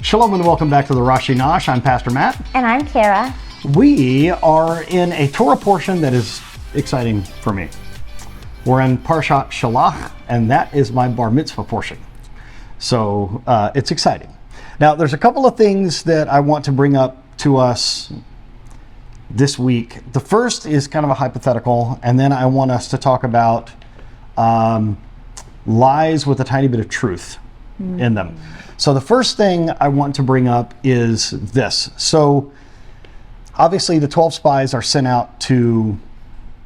Shalom and welcome back to the Rashi Nosh. I'm Pastor Matt. And I'm Kara. We are in a Torah portion that is exciting for me. We're in Parshat Shelach, and that is my bar mitzvah portion. So it's exciting. Now, there's a couple of things that I want to bring up to us this week. The first is kind of a hypothetical, and then I want us to talk about lies with a tiny bit of truth in them. So the first thing I want to bring up is this. So obviously the 12 spies are sent out to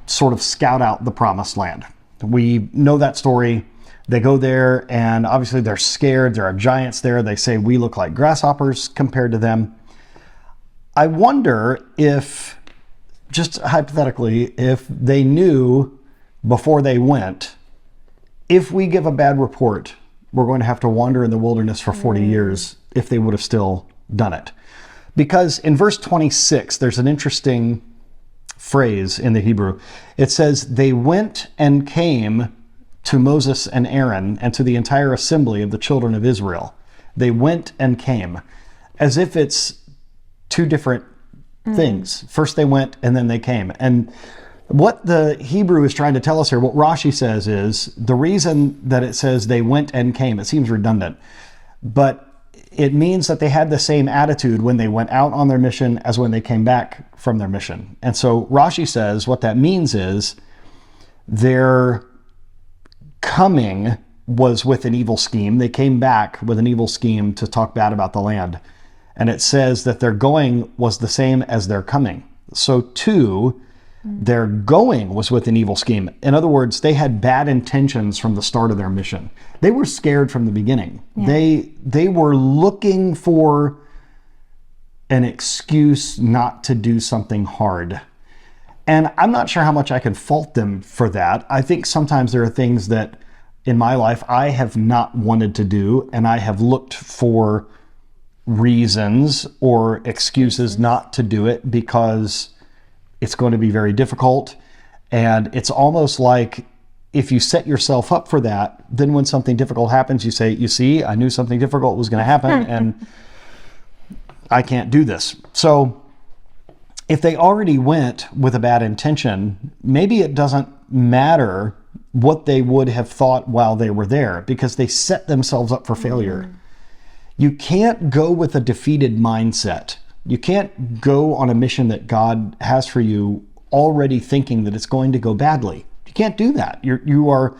sort of scout out the promised land. We know that story. They go there and obviously they're scared. There are giants there. They say we look like grasshoppers compared to them. I wonder if, just hypothetically, if they knew before they went, if we give a bad report, we're going to have to wander in the wilderness for 40 years, if they would have still done it. Because in verse 26, there's an interesting phrase in the Hebrew. It says, they went and came to Moses and Aaron and to the entire assembly of the children of Israel. They went and came, as if it's two different things. First they went and then they came. And what the Hebrew is trying to tell us here, what Rashi says is, the reason that it says they went and came, it seems redundant, but it means that they had the same attitude when they went out on their mission as when they came back from their mission. And so Rashi says what that means is their coming was with an evil scheme. They came back with an evil scheme to talk bad about the land. And it says that their going was the same as their coming. So too, their going was with an evil scheme. In other words, they had bad intentions from the start of their mission. They were scared from the beginning. Yeah. They were looking for an excuse not to do something hard. And I'm not sure how much I can fault them for that. I think sometimes there are things that in my life I have not wanted to do, and I have looked for reasons or excuses not to do it because it's going to be very difficult. And it's almost like if you set yourself up for that, then when something difficult happens, you say, you see, I knew something difficult was going to happen and I can't do this. So if they already went with a bad intention, maybe it doesn't matter what they would have thought while they were there because they set themselves up for failure. You can't go with a defeated mindset. You can't go on a mission that God has for you already thinking that it's going to go badly. You can't do that. You are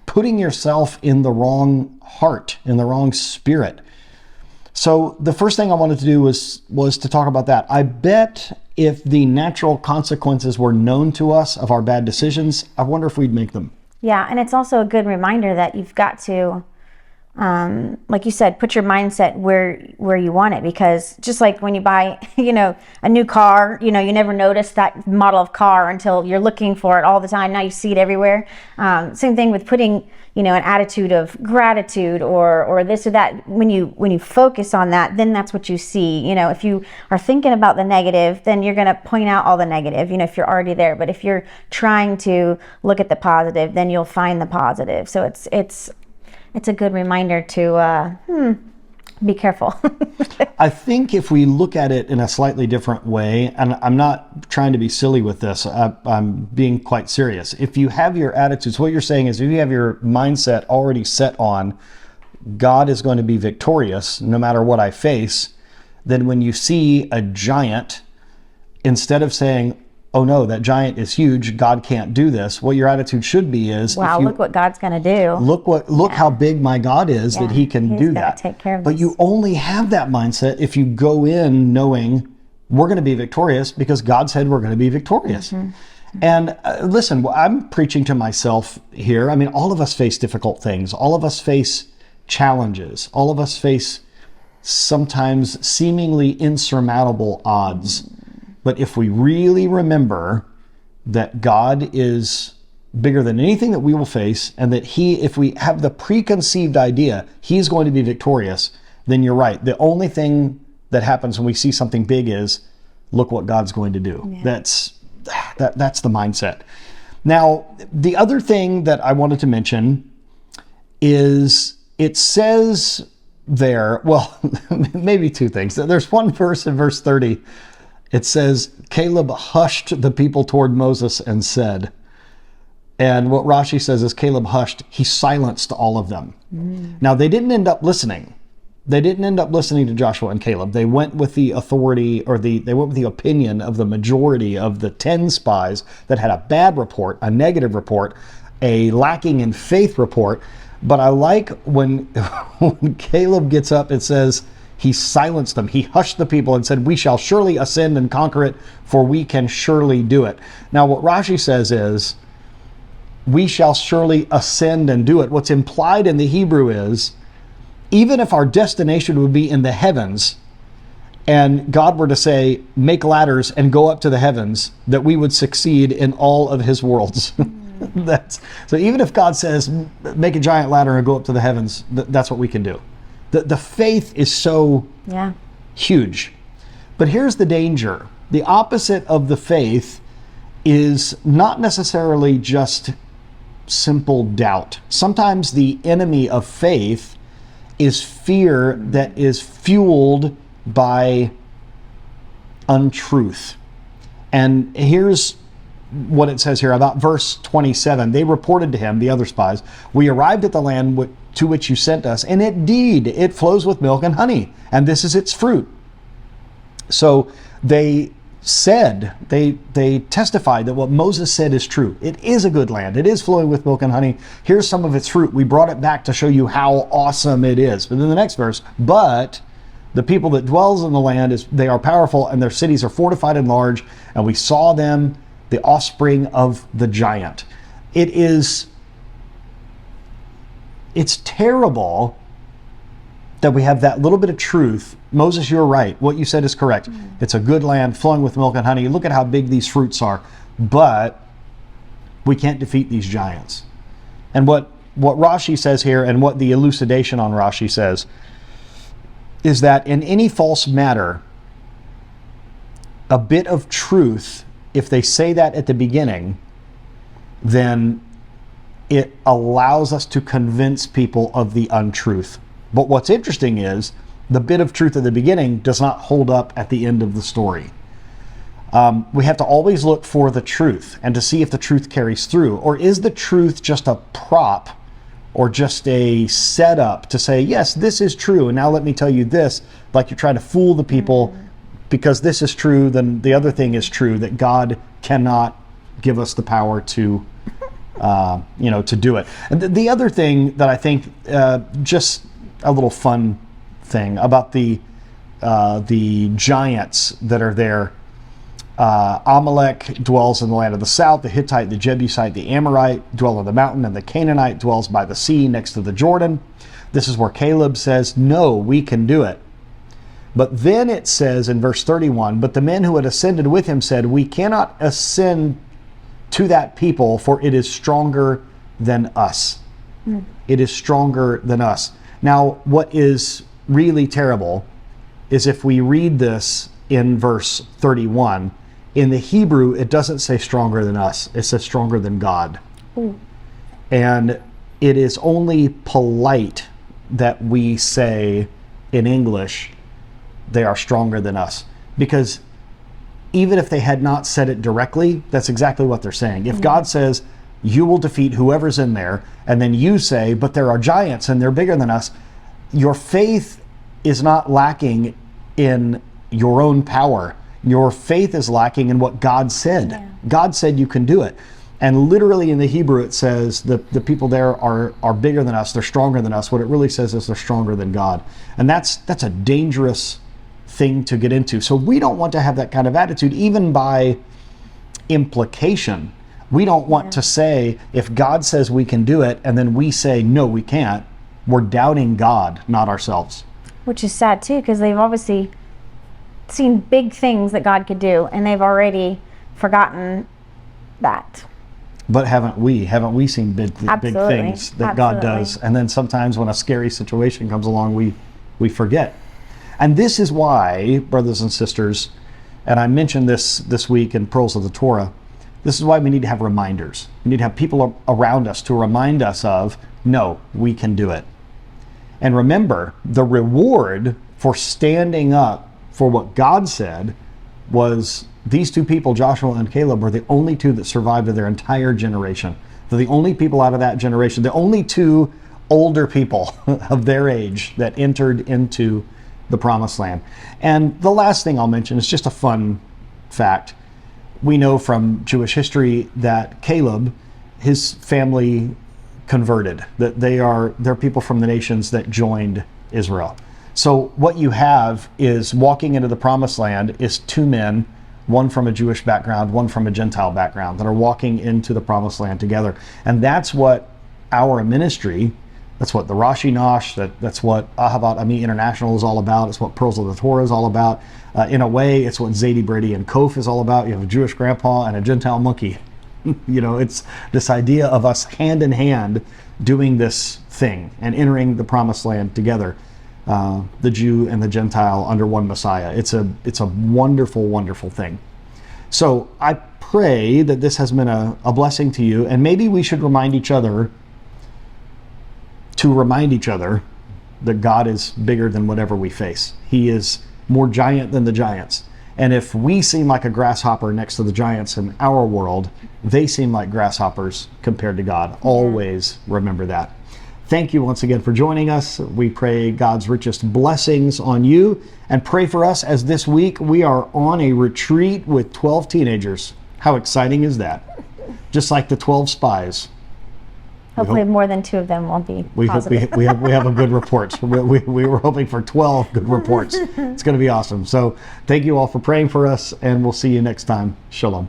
putting yourself in the wrong heart, in the wrong spirit. So the first thing I wanted to do was to talk about that. I bet if the natural consequences were known to us of our bad decisions, I wonder if we'd make them. Yeah, and it's also a good reminder that you've got to, like you said, put your mindset where you want it, because just like when you buy, a new car, you never notice that model of car until you're looking for it all the time. Now you see it everywhere. Same thing with putting, an attitude of gratitude or this or that. When you focus on that, then that's what you see. If you are thinking about the negative, then you're going to point out all the negative, if you're already there. But if you're trying to look at the positive, then you'll find the positive. So it's a good reminder to be careful. I think if we look at it in a slightly different way, and I'm not trying to be silly with this, I'm being quite serious. If you have your attitudes, what you're saying is if you have your mindset already set on God is going to be victorious no matter what I face, then when you see a giant, instead of saying, oh no, that giant is huge, God can't do this, what your attitude should be is, wow, look what God's going to do. Look how big my God is, that he can do that. Take care of but you only have that mindset if you go in knowing we're going to be victorious because God said we're going to be victorious. And listen, I'm preaching to myself here. I mean, all of us face difficult things. All of us face challenges. All of us face sometimes seemingly insurmountable odds. But if we really remember that God is bigger than anything that we will face, and that if we have the preconceived idea He's going to be victorious, then you're right. The only thing that happens when we see something big is, look what God's going to do. Yeah. That's the mindset. Now, the other thing that I wanted to mention is it says there, well, maybe two things. There's one verse in verse 30. It says, Caleb hushed the people toward Moses and said, and what Rashi says is Caleb hushed, he silenced all of them. Now, they didn't end up listening. They didn't end up listening to Joshua and Caleb. They went with the authority, or they went with the opinion of the majority of the 10 spies that had a bad report, a negative report, a lacking in faith report. But I like when, when Caleb gets up, it says he silenced them. He hushed the people and said, we shall surely ascend and conquer it, for we can surely do it. Now, what Rashi says is, we shall surely ascend and do it. What's implied in the Hebrew is, even if our destination would be in the heavens, and God were to say, make ladders and go up to the heavens, that we would succeed in all of his worlds. So even if God says, make a giant ladder and go up to the heavens, that's what we can do. The faith is so huge. But here's the danger. The opposite of the faith is not necessarily just simple doubt. Sometimes the enemy of faith is fear that is fueled by untruth. And here's what it says here about verse 27. They reported to him, the other spies, we arrived at the land to which you sent us, and indeed it flows with milk and honey, and this is its fruit. So they said, they testified that what Moses said is true. It is a good land. It is flowing with milk and honey. Here's some of its fruit. We brought it back to show you how awesome it is. But in the next verse, but the people that dwells in the land, they are powerful, and their cities are fortified and large, and we saw them, the offspring of the giant. It's terrible that we have that little bit of truth. Moses, you're right. What you said is correct. It's a good land flowing with milk and honey. Look at how big these fruits are. But we can't defeat these giants. And what Rashi says here, and what the elucidation on Rashi says, is that in any false matter, a bit of truth, if they say that at the beginning, then it allows us to convince people of the untruth. But what's interesting is the bit of truth at the beginning does not hold up at the end of the story. We have to always look for the truth and to see if the truth carries through. Or is the truth just a prop or just a setup to say, yes, this is true, and now let me tell you this, like you're trying to fool the people because this is true, then the other thing is true, that God cannot give us the power to to do it. And the other thing that I think, just a little fun thing about the giants that are there. Amalek dwells in the land of the south. The Hittite, the Jebusite, the Amorite dwell on the mountain, and the Canaanite dwells by the sea next to the Jordan. This is where Caleb says, no, we can do it. But then it says in verse 31, but the men who had ascended with him said, we cannot ascend to that people, for it is stronger than us. It is stronger than us. Now, what is really terrible is if we read this in verse 31, in the Hebrew, it doesn't say stronger than us. It says stronger than God. And it is only polite that we say in English, they are stronger than us. Because even if they had not said it directly, that's exactly what they're saying. If God says, you will defeat whoever's in there, and then you say, but there are giants and they're bigger than us, your faith is not lacking in your own power. Your faith is lacking in what God said. God said you can do it. And literally in the Hebrew it says the people there are bigger than us, they're stronger than us. What it really says is they're stronger than God. And that's a dangerous thing to get into. So we don't want to have that kind of attitude, even by implication. We don't want to say, if God says we can do it, and then we say, no, we can't, we're doubting God, not ourselves. Which is sad too, because they've obviously seen big things that God could do, and they've already forgotten that. But haven't we seen big things that God does? And then sometimes when a scary situation comes along, we forget. And this is why, brothers and sisters, and I mentioned this week in Pearls of the Torah, this is why we need to have reminders. We need to have people around us to remind us of, no, we can do it. And remember, the reward for standing up for what God said was these two people, Joshua and Caleb, were the only two that survived of their entire generation. They're the only people out of that generation, the only two older people of their age that entered into the promised land. And the last thing I'll mention is just a fun fact. We know from Jewish history that Caleb, his family converted, that they're people from the nations that joined Israel. So what you have is walking into the promised land is two men, one from a Jewish background, one from a Gentile background, that are walking into the promised land together. And that's what our ministry, that's what the Rashi Nosh, that's what Ahavat Ami International is all about. It's what Pearls of the Torah is all about. In a way, it's what Zadie, Brady, and Kof is all about. You have a Jewish grandpa and a Gentile monkey. It's this idea of us hand in hand doing this thing and entering the promised land together, the Jew and the Gentile under one Messiah. It's a wonderful, wonderful thing. So I pray that this has been a blessing to you, and maybe we should remind each other that God is bigger than whatever we face. He is more giant than the giants. And if we seem like a grasshopper next to the giants in our world, they seem like grasshoppers compared to God. Always remember that. Thank you once again for joining us. We pray God's richest blessings on you, and pray for us as this week we are on a retreat with 12 teenagers. How exciting is that? Just like the 12 spies. Hopefully more than 2 of them won't be positive. We have a good report. We were hoping for 12 good reports. It's going to be awesome. So thank you all for praying for us, and we'll see you next time. Shalom.